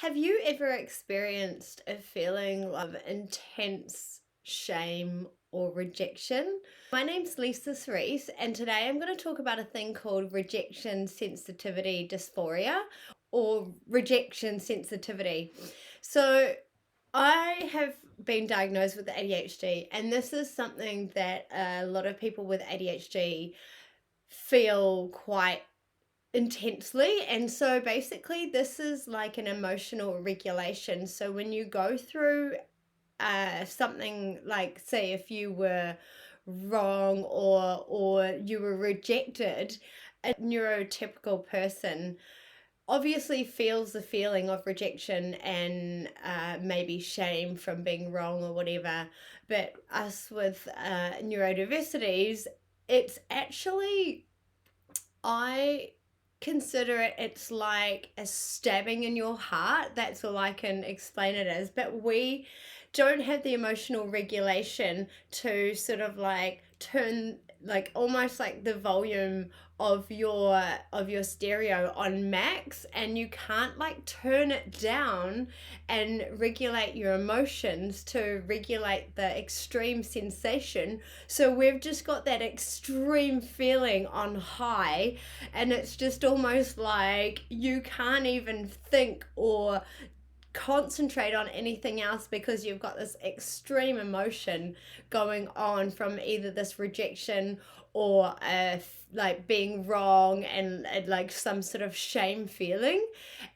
Have you ever experienced a feeling of intense shame or rejection? My name's Lisa Cerise, and today I'm going to talk about a thing called rejection sensitivity dysphoria or rejection sensitivity. So, I have been diagnosed with ADHD, and this is something that a lot of people with ADHD feel quite intensely. And so basically this is like an emotional regulation. So when you go through something like, say, if you were wrong or you were rejected, a neurotypical person obviously feels the feeling of rejection and maybe shame from being wrong or whatever. But us with neurodiversities, it's actually, I consider it's like a stabbing in your heart. That's all I can explain it as. But we don't have the emotional regulation to sort of like turn, like almost like the volume of your stereo on max, and you can't like turn it down and regulate your emotions to regulate the extreme sensation. So we've just got that extreme feeling on high, and it's just almost like you can't even think or concentrate on anything else because you've got this extreme emotion going on from either this rejection or like being wrong and like some sort of shame feeling.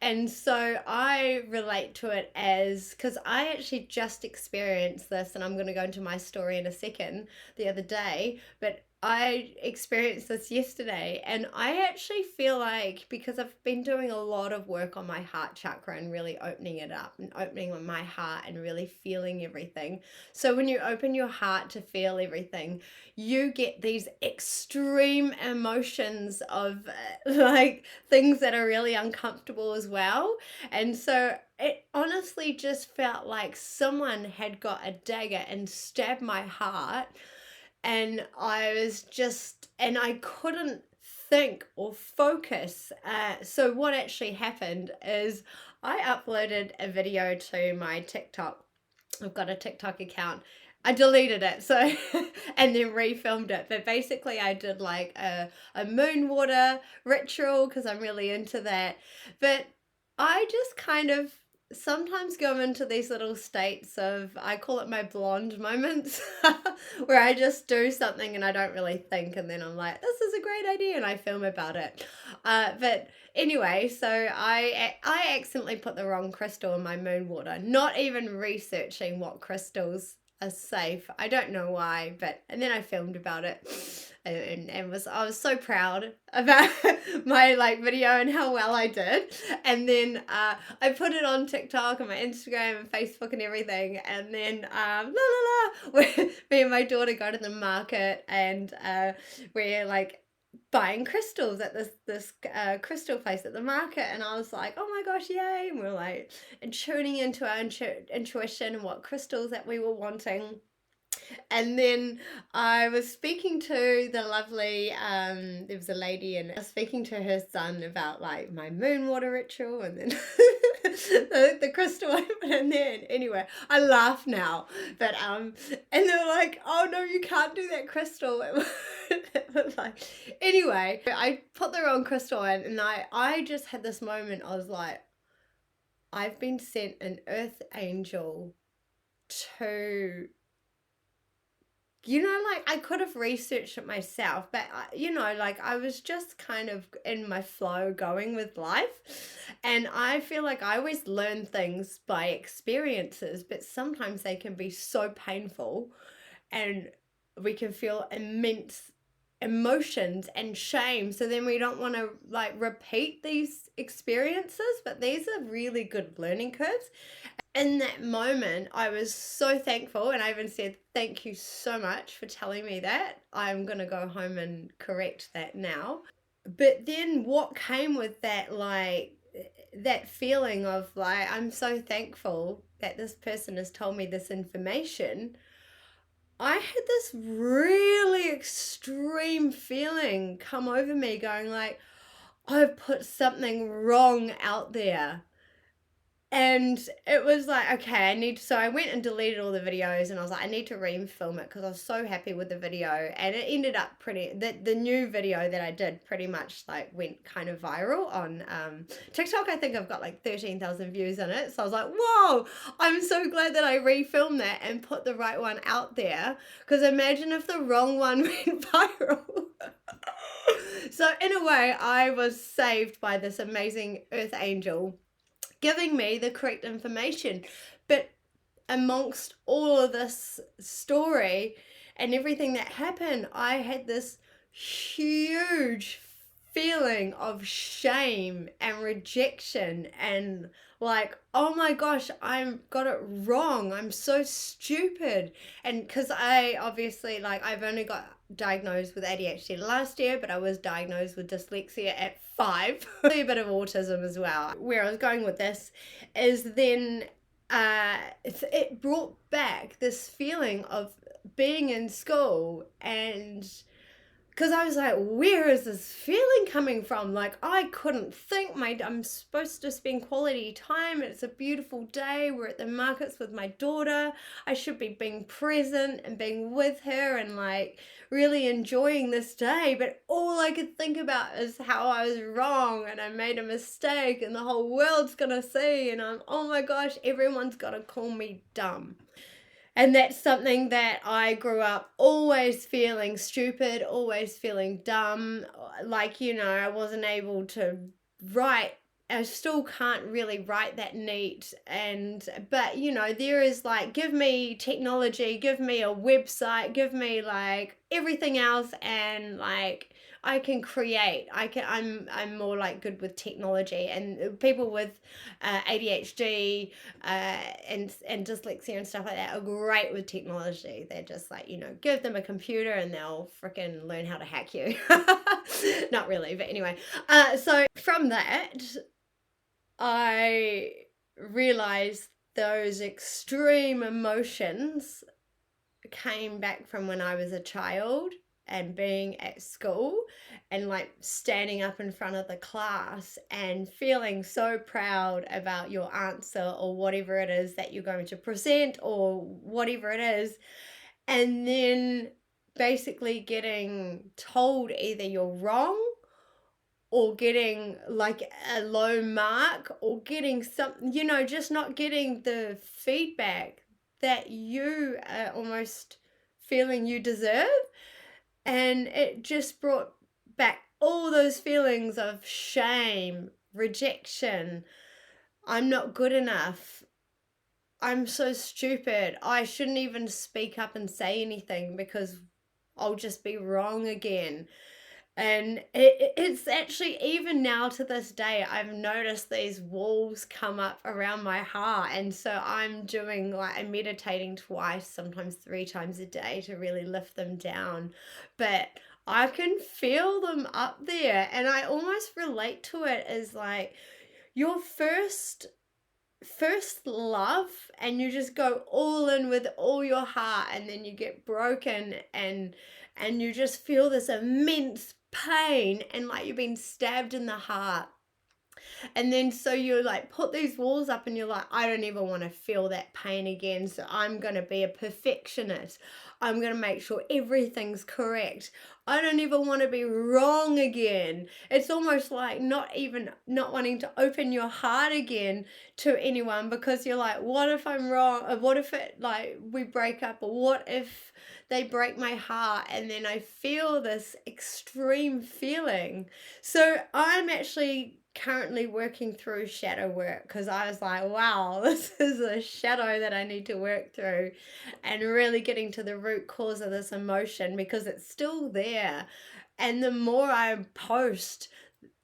And so I relate to it as, because I actually just experienced this, and I'm going to go into my story in a second, the other day, but I experienced this yesterday, and I actually feel like, because I've been doing a lot of work on my heart chakra and really opening it up and opening my heart and really feeling everything. So when you open your heart to feel everything, you get these extreme emotions of like things that are really uncomfortable as well. And so it honestly just felt like someone had got a dagger and stabbed my heart, and I couldn't think or focus. So what actually happened is I uploaded a video to my TikTok. I've got a TikTok account. I deleted it, so and then refilmed it. But basically I did like a moon water ritual because I'm really into that. But I just kind of sometimes go into these little states of, I call it my blonde moments, where I just do something and I don't really think, and then I'm like, this is a great idea, and I film about it. But anyway, so I accidentally put the wrong crystal in my moon water, not even researching what crystals are safe. I don't know why, but and then I filmed about it, and I was so proud about my like video and how well I did. And then I put it on TikTok and my Instagram and Facebook and everything. And then me and my daughter go to the market, and we're like buying crystals at this crystal place at the market, and I was like, oh my gosh, yay. And we're like tuning into our intuition and what crystals that we were wanting. And then I was speaking to the lovely, there was a lady, and I was speaking to her son about like my moon water ritual, and then the crystal I put in there. And anyway, I laugh now, but and they were like, oh no, you can't do that crystal. It was like, anyway, I put the wrong crystal in, and I just had this moment. I was like, I've been sent an earth angel to, like I could have researched it myself, but like I was just kind of in my flow going with life. And I feel like I always learn things by experiences, but sometimes they can be so painful, and we can feel immense emotions and shame. So then we don't want to like repeat these experiences, but these are really good learning curves. In that moment, I was so thankful, and I even said, thank you so much for telling me that. I'm going to go home and correct that now. But then what came with that, like, that feeling of like, I'm so thankful that this person has told me this information. I had this really extreme feeling come over me, going like, I've put something wrong out there. And it was like, okay, so I went and deleted all the videos, and I was like, I need to re-film it because I was so happy with the video. And it ended up the new video that I did pretty much like went kind of viral on TikTok. I think I've got like 13,000 views on it. So I was like, whoa, I'm so glad that I refilmed that and put the right one out there, because imagine if the wrong one went viral. So in a way, I was saved by this amazing earth angel giving me the correct information. But amongst all of this story and everything that happened, I had this huge feeling of shame and rejection, and like, oh my gosh, I got it wrong, I'm so stupid. And because I obviously, like, I've only got diagnosed with ADHD last year, but I was diagnosed with dyslexia at 5, a bit of autism as well. Where I was going with this is then it brought back this feeling of being in school, and because I was like, where is this feeling coming from? Like, I couldn't think. I'm supposed to spend quality time. It's a beautiful day. We're at the markets with my daughter. I should be being present and being with her and like really enjoying this day. But all I could think about is how I was wrong and I made a mistake and the whole world's gonna see. And oh my gosh, everyone's gonna call me dumb. And that's something that I grew up always feeling stupid, always feeling dumb. Like, I wasn't able to write. I still can't really write that neat. But there is like, give me technology, give me a website, give me like everything else, and like I can create. I'm more like good with technology, and people with ADHD and dyslexia and stuff like that are great with technology. They're just like, give them a computer and they'll freaking learn how to hack you. Not really, but anyway. So from that, I realized those extreme emotions came back from when I was a child and being at school and like standing up in front of the class and feeling so proud about your answer or whatever it is that you're going to present or whatever it is, and then basically getting told either you're wrong or getting like a low mark or getting something, just not getting the feedback that you are almost feeling you deserve. And it just brought back all those feelings of shame, rejection, I'm not good enough, I'm so stupid, I shouldn't even speak up and say anything because I'll just be wrong again. And it's actually, even now to this day, I've noticed these walls come up around my heart. And so I'm meditating twice, sometimes 3 times a day to really lift them down. But I can feel them up there. And I almost relate to it as like your first love, and you just go all in with all your heart, and then you get broken and you just feel this immense pain and like you've been stabbed in the heart. And then so you like put these walls up and you're like, I don't even want to feel that pain again. So I'm going to be a perfectionist. I'm going to make sure everything's correct. I don't even want to be wrong again. It's almost like not wanting to open your heart again to anyone, because you're like, what if I'm wrong? Or what if we break up? Or what if they break my heart? And then I feel this extreme feeling. So I'm actually currently working through shadow work, because I was like, wow, this is a shadow that I need to work through, and really getting to the root cause of this emotion, because it's still there. And the more I post,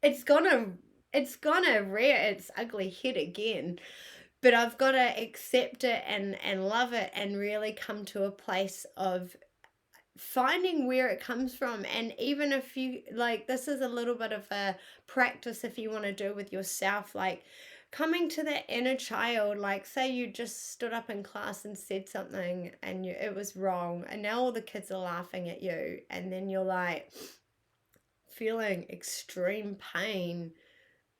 it's gonna rear its ugly head again. But I've got to accept it and love it, and really come to a place of finding where it comes from. And even if you like, this is a little bit of a practice if you want to do with yourself, like coming to that inner child. Like, say you just stood up in class and said something and it was wrong, and now all the kids are laughing at you, and then you're like feeling extreme pain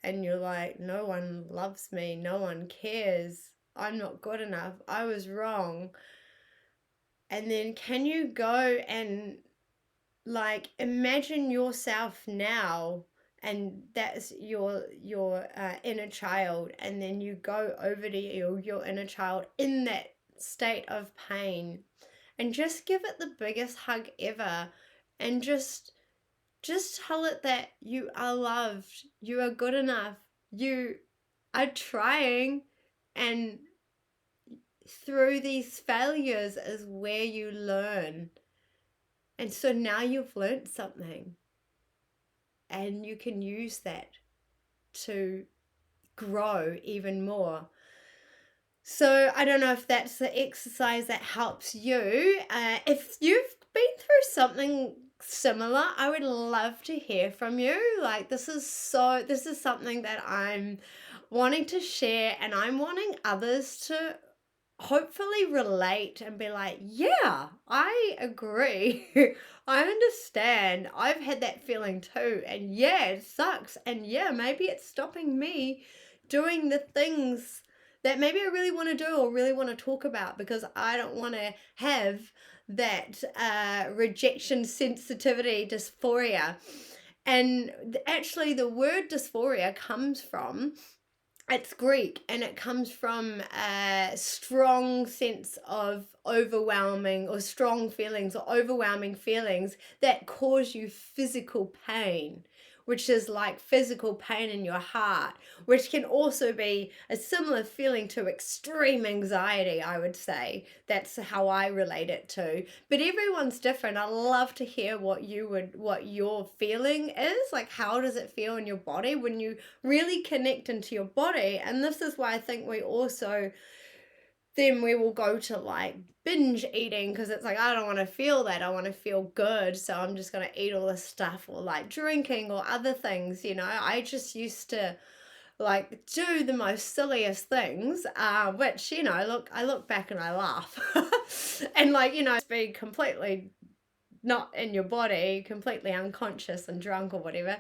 and you're like, no one loves me, no one cares, I'm not good enough, I was wrong. And then can you go and like imagine yourself now, and that's your inner child, and then you go over to your inner child in that state of pain, and just give it the biggest hug ever, and just tell it that you are loved, you are good enough, you are trying, and through these failures is where you learn. And so now you've learned something, and you can use that to grow even more. So I don't know if that's the exercise that helps you. If you've been through something similar, I would love to hear from you. Like this is something that I'm wanting to share, and I'm wanting others to hopefully relate and be like, yeah, I agree. I understand. I've had that feeling too. And yeah, it sucks. And yeah, maybe it's stopping me doing the things that maybe I really want to do or really want to talk about, because I don't want to have that rejection sensitivity dysphoria. And actually, the word dysphoria comes from, it's Greek, and it comes from a strong sense of overwhelming or strong feelings or overwhelming feelings that cause you physical pain, which is like physical pain in your heart, which can also be a similar feeling to extreme anxiety, I would say. That's how I relate it to. But everyone's different. I love to hear what your feeling is. Like, how does it feel in your body when you really connect into your body? And this is why I think we will go to like binge eating, because it's like, I don't want to feel that, I want to feel good, so I'm just going to eat all this stuff, or like drinking or other things. I just used to like do the most silliest things, which I look back and I laugh. And like, be completely not in your body, completely unconscious and drunk or whatever,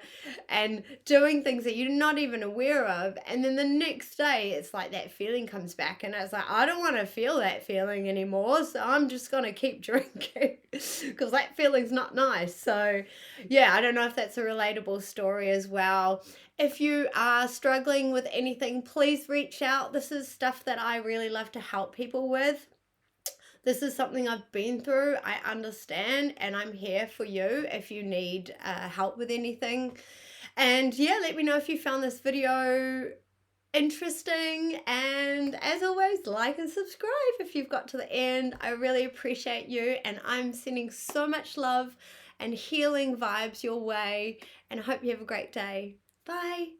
and doing things that you're not even aware of. And then the next day, it's like that feeling comes back, and it's like, I don't want to feel that feeling anymore, so I'm just going to keep drinking because that feeling's not nice. So, yeah, I don't know if that's a relatable story as well. If you are struggling with anything, please reach out. This is stuff that I really love to help people with. This is something I've been through. I understand, and I'm here for you if you need help with anything. And yeah, let me know if you found this video interesting. And as always, like and subscribe if you've got to the end. I really appreciate you, and I'm sending so much love and healing vibes your way. And I hope you have a great day. Bye.